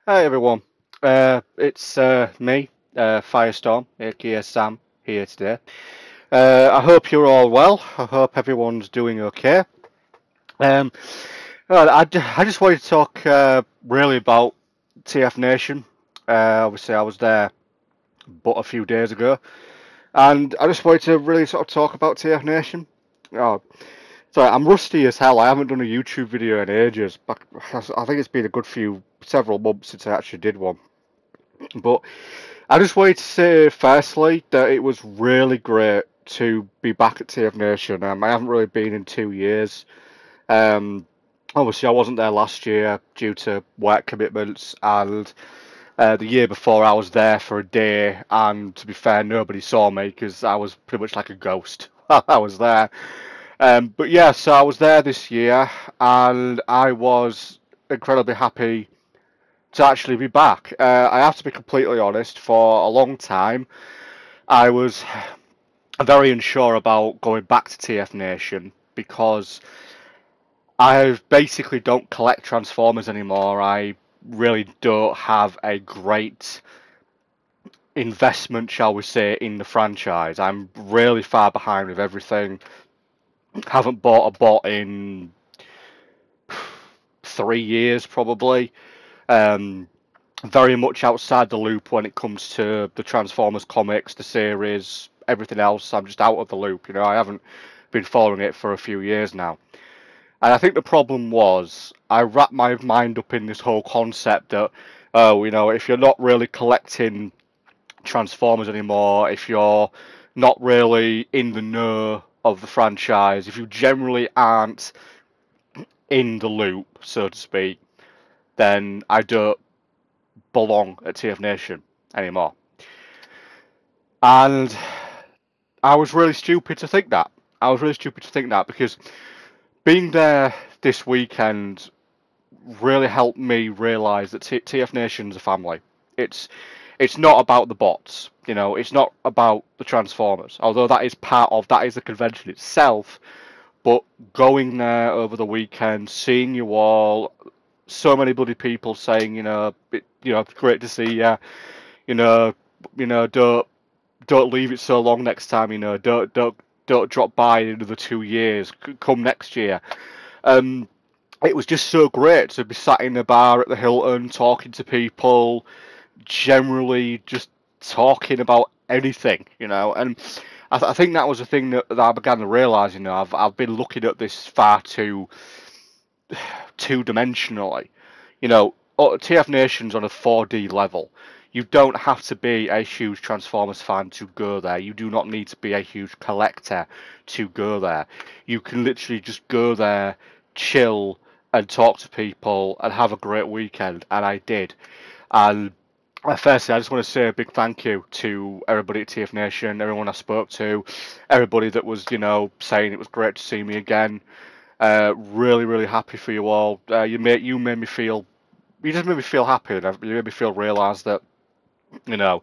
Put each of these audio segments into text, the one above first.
Hi everyone, it's me, Firestorm, aka Sam, here today. I hope you're all well. I hope everyone's doing okay. Um, I just wanted to talk really about TFNation. Obviously, I was there but a few days ago, and I just wanted to really sort of talk about TFNation. Oh, sorry, I'm rusty as hell. I haven't done a YouTube video in ages, but I think it's been a good several months since I actually did one. But I just wanted to say, firstly, that it was really great to be back at TFNation. I haven't really been in 2 years. Um, Obviously, I wasn't there last year due to work commitments, and the year before I was there for a day. And to be fair, nobody saw me because I was pretty much like a ghost. I was there. But yeah, so I was there this year, and I was incredibly happy to actually be back. I have to be completely honest, for a long time, I was very unsure about going back to TF Nation because I basically don't collect Transformers anymore. I really don't have a great investment, shall we say, in the franchise. I'm really far behind with everything. Haven't bought a bot in 3 years, probably. Um, Very much outside the loop when it comes to the Transformers comics, the series, everything else. I'm just out of the loop. I haven't been following it for a few years now. And I think the problem was I wrapped my mind up in this whole concept that, oh, if you're not really collecting Transformers anymore, if you're not really in the know of the franchise, if you generally aren't in the loop, so to speak, then I don't belong at TF Nation anymore. And I was really stupid to think that. I was really stupid to think that because being there this weekend really helped me realize that TF Nation's a family. It's it's not about the bots, it's not about the Transformers, although that is the convention itself. But going there over the weekend, seeing you all, so many bloody people saying, great to see you, you know, don't leave it so long next time. Don't drop by in another 2 years. Come next year. Um, it was just so great to be sat in the bar at the Hilton talking to people, generally just talking about anything, And I think that was the thing that I began to realise. I've been looking at this far too two-dimensionally. TF Nation's on a 4D level. You don't have to be a huge Transformers fan to go there. You do not need to be a huge collector to go there. You can literally just go there, chill, and talk to people and have a great weekend. And I did. And firstly, I just want to say a big thank you to everybody at TF Nation, everyone I spoke to, everybody that was, saying it was great to see me again. Really, really happy for you all. You just made me feel happy. And you made me feel realise that you know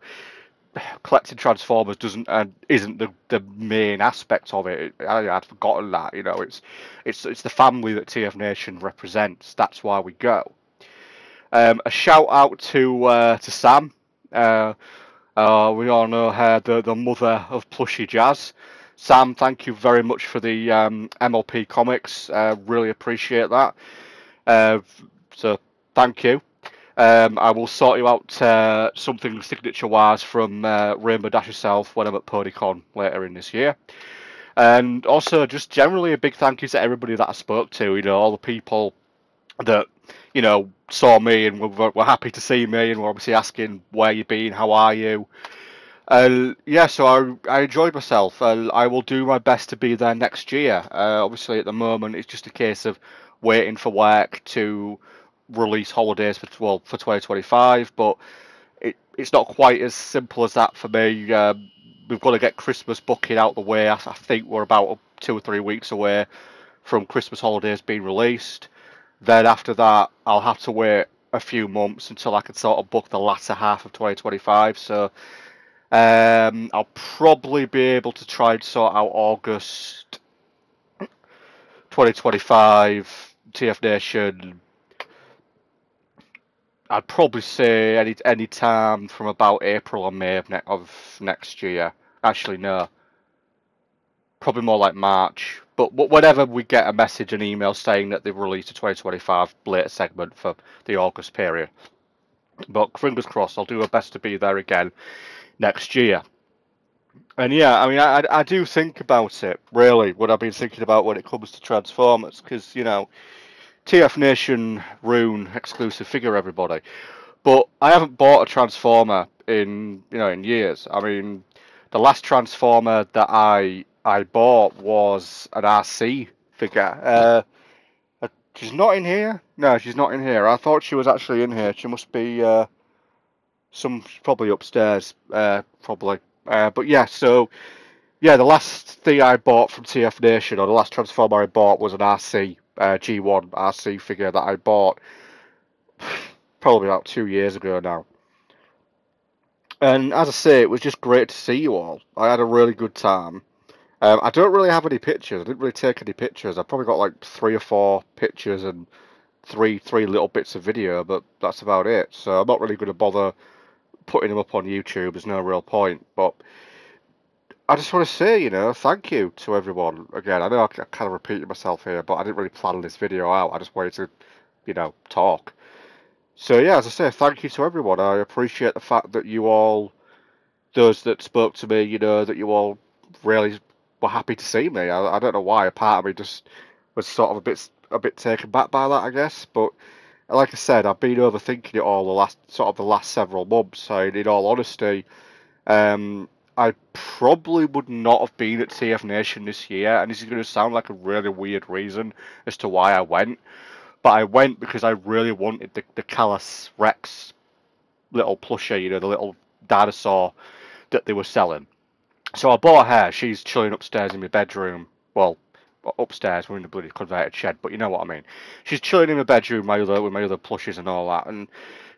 collecting Transformers doesn't and isn't the main aspect of it. I'd forgotten that. It's the family that TF Nation represents. That's why we go. A shout out to Sam. Uh, we all know her, the mother of Plushy Jazz. Sam, thank you very much for the MLP comics. Really appreciate that. Uh, so thank you. I will sort you out something signature-wise from Rainbow Dash yourself when I'm at PonyCon later in this year. And also, just generally, a big thank you to everybody that I spoke to. All the people that saw me and were happy to see me and were obviously asking where you been, how are you. Yeah, so I enjoyed myself. I will do my best to be there next year. Obviously, at the moment, it's just a case of waiting for work to release holidays for 2025. But it's not quite as simple as that for me. We've got to get Christmas booking out the way. I think we're about 2 or 3 weeks away from Christmas holidays being released. Then after that, I'll have to wait a few months until I can sort of book the latter half of 2025. So I'll probably be able to try and sort out August 2025 TF Nation I'd probably say any time from about April or May of next year. Actually, no, probably more like March. But whenever we get a message, an email saying that they've released a 2025 later segment for the August period. But fingers crossed, I'll do my best to be there again next year. And yeah, I mean, I do think about it really. What I've been thinking about when it comes to Transformers, because TFNation Rune exclusive figure, everybody. But I haven't bought a Transformer in years. I mean, the last Transformer that I bought was an RC figure. She's not in here. No, she's not in here. I thought she was actually in here. She must be probably upstairs. Probably. But yeah, so yeah, the last thing I bought from TFNation, or the last Transformer I bought, was an RC G1 RC figure that I bought probably about 2 years ago now. And as I say, it was just great to see you all. I had a really good time. I don't really have any pictures. I didn't really take any pictures. I probably got like 3 or 4 pictures and three little bits of video, but that's about it. So I'm not really going to bother putting them up on YouTube. There's no real point. But I just want to say, thank you to everyone. Again, I know I kind of repeated myself here, but I didn't really plan this video out. I just wanted to, talk. So yeah, as I say, thank you to everyone. I appreciate the fact that you all, those that spoke to me, that you all really were happy to see me. I don't know why. A part of me just was sort of a bit taken back by that, I guess. But like I said, I've been overthinking it all the last several months. So in all honesty, I probably would not have been at TFNation this year, and this is going to sound like a really weird reason as to why I went. But I went because I really wanted the Callus Rex little plushie, the little dinosaur that they were selling. So I bought her. She's chilling upstairs in my bedroom. Well, upstairs, we're in the bloody converted shed, but you know what I mean. She's chilling in my bedroom with my other plushies and all that. And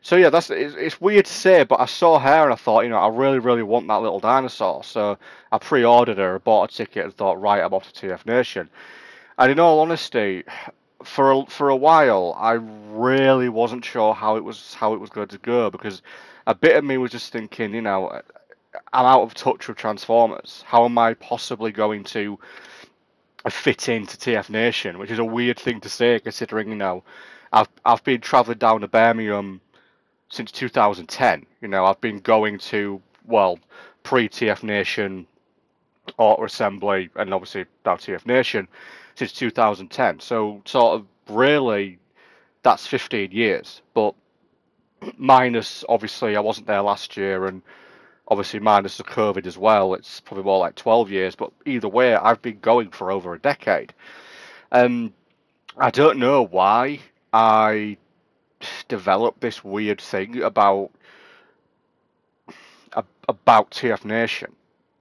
so yeah, it's weird to say, but I saw her and I thought, I really, really want that little dinosaur. So I pre-ordered her, bought a ticket, and thought, right, I'm off to TFNation. And in all honesty, for a while, I really wasn't sure how it was going to go, because a bit of me was just thinking, I'm out of touch with Transformers. How am I possibly going to fit into TFNation? Which is a weird thing to say, considering I've been travelling down to Birmingham since 2010. I've been going to, well, pre TFNation Auto Assembly and obviously now TFNation since 2010. So sort of really that's 15 years. But minus, obviously, I wasn't there last year, and obviously minus the COVID as well, it's probably more like 12 years. But either way, I've been going for over a decade. I don't know why I developed this weird thing about TFNation.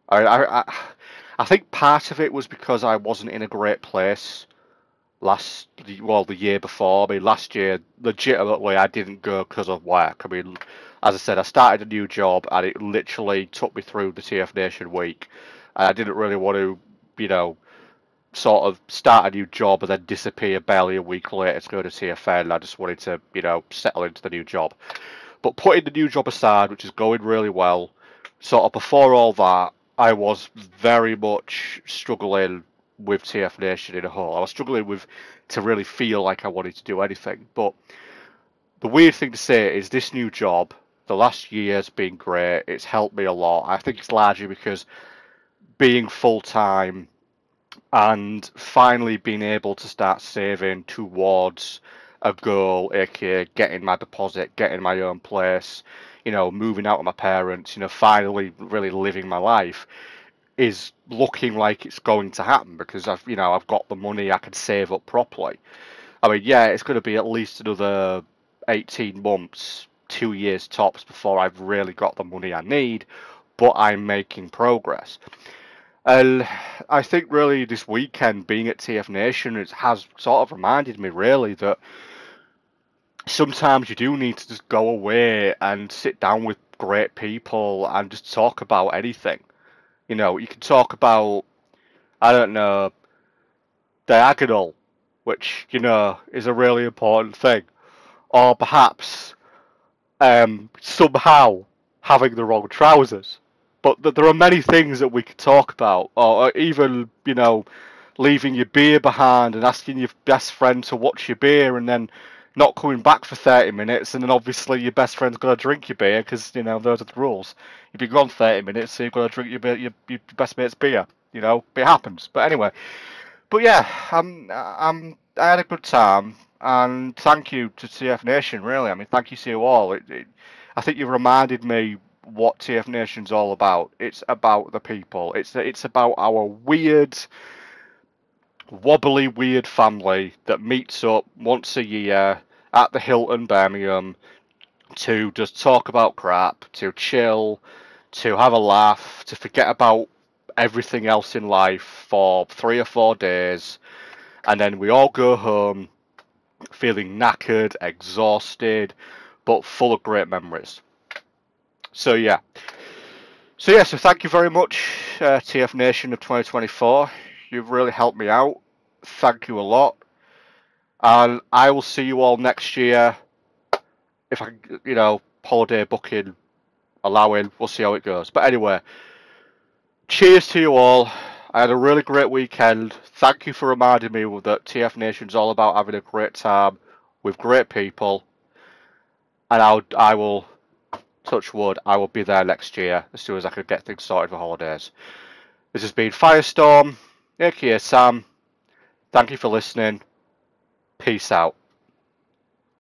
I think part of it was because I wasn't in a great place the year before. I mean, last year, legitimately, I didn't go because of work. I mean, as I said, I started a new job and it literally took me through the TFNation week. And I didn't really want to, sort of start a new job and then disappear barely a week later to go to TFN. I just wanted to, settle into the new job. But putting the new job aside, which is going really well, sort of before all that, I was very much struggling with TFNation in a whole. I was struggling to really feel like I wanted to do anything. But the weird thing to say is this new job, the last year has been great. It's helped me a lot. I think it's largely because being full time and finally being able to start saving towards a goal, aka getting my deposit, getting my own place, moving out with my parents, finally really living my life, is looking like it's going to happen, because I've got the money, I can save up properly. I mean, yeah, it's going to be at least another 18 months, 2 years tops before I've really got the money I need, but I'm making progress. And I think really this weekend being at TFNation, it has sort of reminded me really that sometimes you do need to just go away and sit down with great people and just talk about anything. You can talk about, I don't know, diagonal, which, is a really important thing. Or perhaps somehow having the wrong trousers. But there are many things that we could talk about, or even, leaving your beer behind and asking your best friend to watch your beer and then not coming back for 30 minutes, and then obviously your best friend's got to drink your beer because, those are the rules. You've been gone 30 minutes, so you've got to drink your, beer, your best mate's beer. It happens. But anyway, but yeah, I had a good time, and thank you to TFNation. Really, I mean, thank you to you all. I think you reminded me what TFNation's all about. It's about the people. It's about our weird, wobbly, weird family that meets up once a year at the Hilton, Birmingham, to just talk about crap, to chill, to have a laugh, to forget about everything else in life for 3 or 4 days, and then we all go home feeling knackered, exhausted, but full of great memories. So yeah, so thank you very much, TF Nation of 2024. You've really helped me out. Thank you a lot, and I will see you all next year if I, holiday booking allowing. We'll see how it goes. But anyway, cheers to you all. I had a really great weekend. Thank you for reminding me that TF Nation's all about having a great time with great people. And I will, touch wood, I will be there next year as soon as I can get things sorted for holidays. This has been Firestorm, aka Sam. Thank you for listening. Peace out.